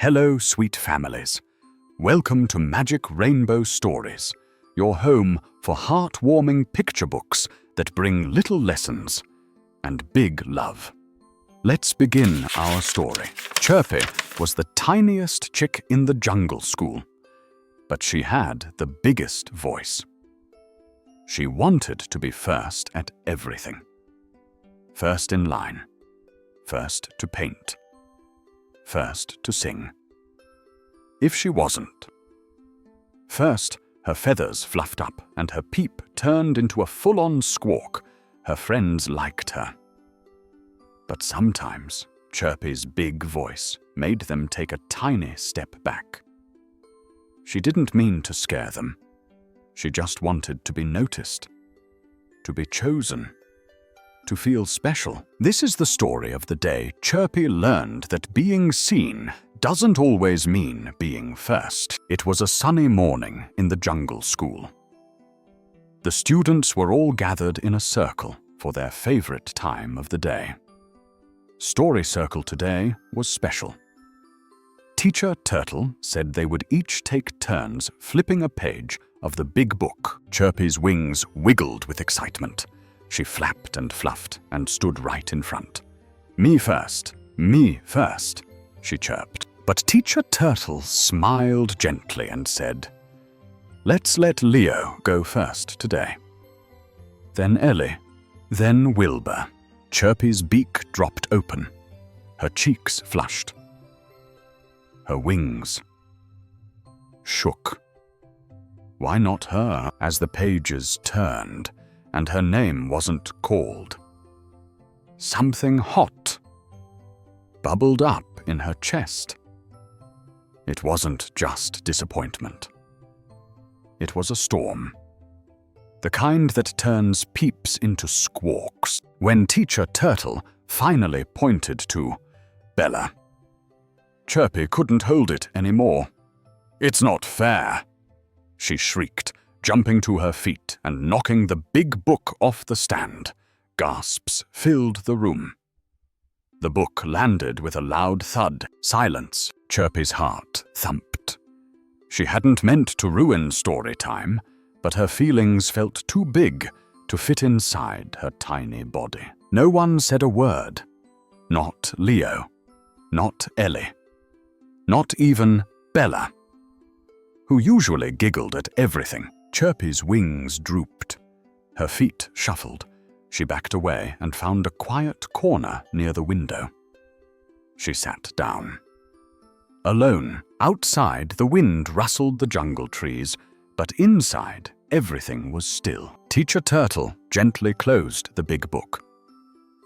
Hello, sweet families. Welcome to Magic Rainbow Stories, your home for heartwarming picture books that bring little lessons and big love. Let's begin our story. Chirpy was the tiniest chick in the jungle school, but she had the biggest voice. She wanted to be first at everything. First in line, first to paint, first to sing. If she wasn't. First, her feathers fluffed up and her peep turned into a full-on squawk. Her friends liked her. But sometimes, Chirpy's big voice made them take a tiny step back. She didn't mean to scare them. She just wanted to be noticed, to be chosen, to feel special. This is the story of the day Chirpy learned that being seen doesn't always mean being first. It was a sunny morning in the jungle school. The students were all gathered in a circle for their favorite time of the day. Story Circle today was special. Teacher Turtle said they would each take turns flipping a page of the big book. Chirpy's wings wiggled with excitement. She flapped and fluffed and stood right in front. Me first, she chirped. But Teacher Turtle smiled gently and said, "Let's let Leo go first today. Then Ellie, then Wilbur." Chirpy's beak dropped open. Her cheeks flushed. Her wings shook. Why not her? As the pages turned and her name wasn't called, something hot bubbled up in her chest. It wasn't just disappointment. It was a storm. The kind that turns peeps into squawks. When Teacher Turtle finally pointed to Bella, Chirpy couldn't hold it anymore. "It's not fair," she shrieked, jumping to her feet and knocking the big book off the stand. Gasps filled the room. The book landed with a loud thud. Silence. Chirpy's heart thumped. She hadn't meant to ruin story time, but her feelings felt too big to fit inside her tiny body. No one said a word. Not Leo. Not Ellie. Not even Bella, who usually giggled at everything. Chirpy's wings drooped. Her feet shuffled. She backed away and found a quiet corner near the window. She sat down. Alone, outside, the wind rustled the jungle trees, but inside, everything was still. Teacher Turtle gently closed the big book.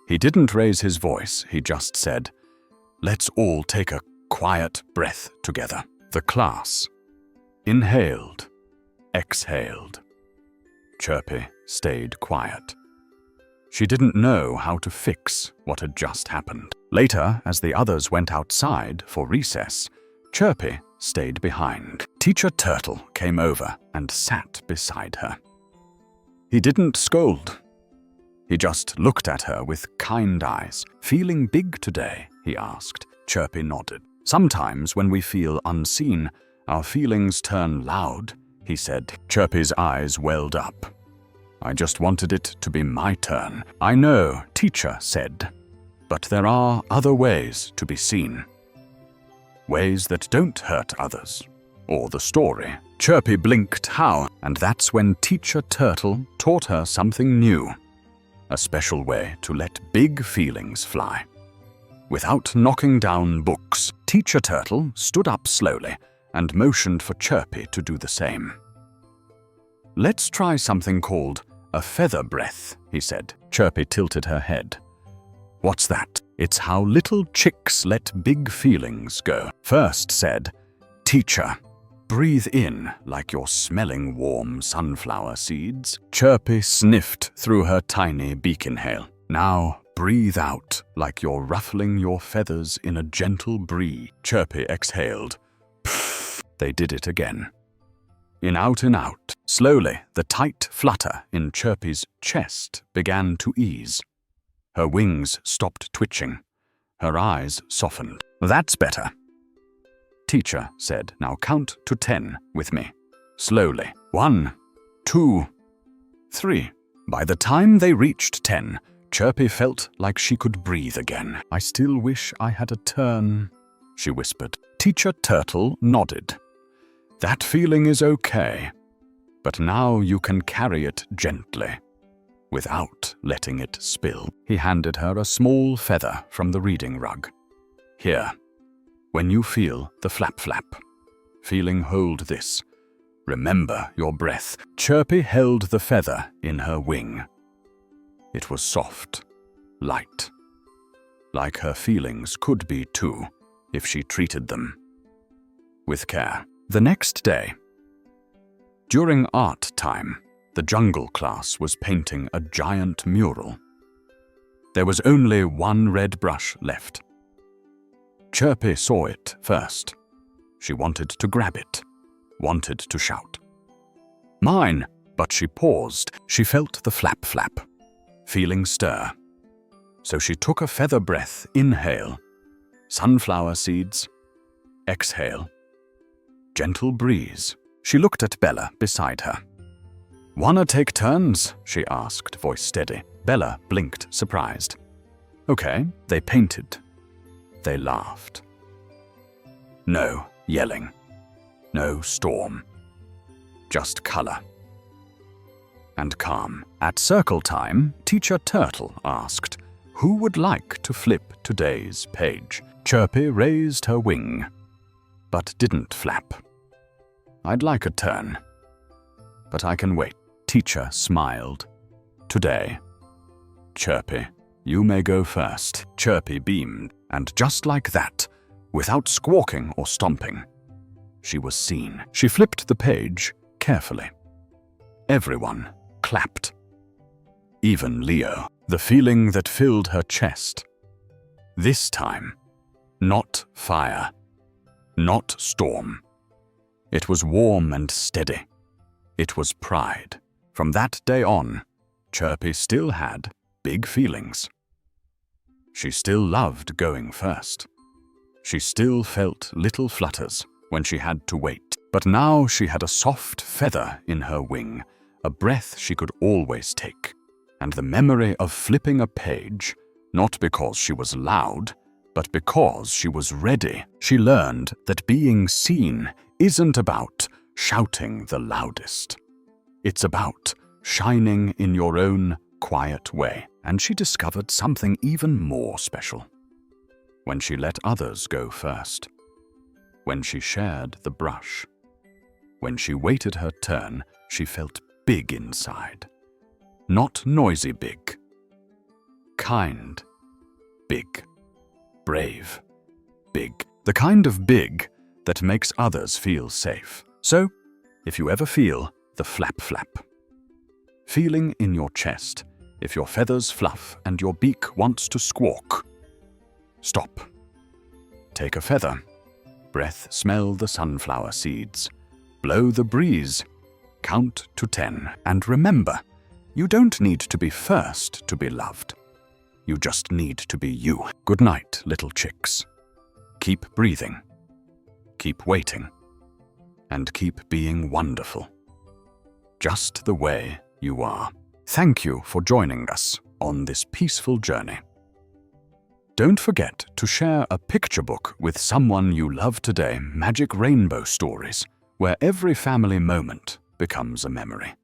He didn't raise his voice, he just said, "Let's all take a quiet breath together." The class inhaled, exhaled. Chirpy stayed quiet. She didn't know how to fix what had just happened. Later, as the others went outside for recess, Chirpy stayed behind. Teacher Turtle came over and sat beside her. He didn't scold. He just looked at her with kind eyes. "Feeling big today?" he asked. Chirpy nodded. "Sometimes when we feel unseen, our feelings turn loud," he said. Chirpy's eyes welled up. "I just wanted it to be my turn." "I know," Teacher said, "but there are other ways to be seen. Ways that don't hurt others, or the story." Chirpy blinked. "How?" And that's when Teacher Turtle taught her something new. A special way to let big feelings fly. Without knocking down books, Teacher Turtle stood up slowly and motioned for Chirpy to do the same. "Let's try something called a feather breath," he said. Chirpy tilted her head. "What's that?" "It's how little chicks let big feelings go." First said, "Teacher, breathe in like you're smelling warm sunflower seeds." Chirpy sniffed through her tiny beak inhale. "Now breathe out like you're ruffling your feathers in a gentle breeze." Chirpy exhaled. Pfft. They did it again. In out. Slowly, the tight flutter in Chirpy's chest began to ease. Her wings stopped twitching. Her eyes softened. "That's better." Teacher said, "Now count to 10 with me. Slowly. 1, 2, 3. By the time they reached 10, Chirpy felt like she could breathe again. "I still wish I had a turn," she whispered. Teacher Turtle nodded. "That feeling is okay, but now you can carry it gently, without letting it spill." He handed her a small feather from the reading rug. "Here, when you feel the flap-flap, feeling hold this. Remember your breath." Chirpy held the feather in her wing. It was soft, light, like her feelings could be too, if she treated them with care. The next day, during art time, the jungle class was painting a giant mural. There was only one red brush left. Chirpy saw it first. She wanted to grab it, wanted to shout, "Mine!" But she paused. She felt the flap-flap, feeling stir. So she took a feather breath, inhale, sunflower seeds, exhale, gentle breeze. She looked at Bella beside her. "Wanna take turns?" she asked, voice steady. Bella blinked, surprised. "Okay." They painted. They laughed. No yelling. No storm. Just color. And calm. At circle time, Teacher Turtle asked, "Who would like to flip today's page?" Chirpy raised her wing, but didn't flap. "I'd like a turn, but I can wait." Teacher smiled. "Today, Chirpy, you may go first." Chirpy beamed, and just like that, without squawking or stomping, she was seen. She flipped the page carefully. Everyone clapped. Even Leo. The feeling that filled her chest. This time, not fire, not storm. It was warm and steady. It was pride. From that day on, Chirpy still had big feelings. She still loved going first. She still felt little flutters when she had to wait. But now she had a soft feather in her wing, a breath she could always take, and the memory of flipping a page, not because she was loud, but because she was ready. She learned that being seen isn't about shouting the loudest. It's about shining in your own quiet way. And she discovered something even more special. When she let others go first. When she shared the brush. When she waited her turn, she felt big inside. Not noisy big. Kind big. Brave big. The kind of big that makes others feel safe. So, if you ever feel the flap-flap, feeling in your chest, if your feathers fluff and your beak wants to squawk, stop. Take a feather. Breath, smell the sunflower seeds. Blow the breeze. Count to 10. And remember, you don't need to be first to be loved. You just need to be you. Good night, little chicks. Keep breathing. Keep waiting. And keep being wonderful. Just the way you are. Thank you for joining us on this peaceful journey. Don't forget to share a picture book with someone you love today. Magic Rainbow Stories, where every family moment becomes a memory.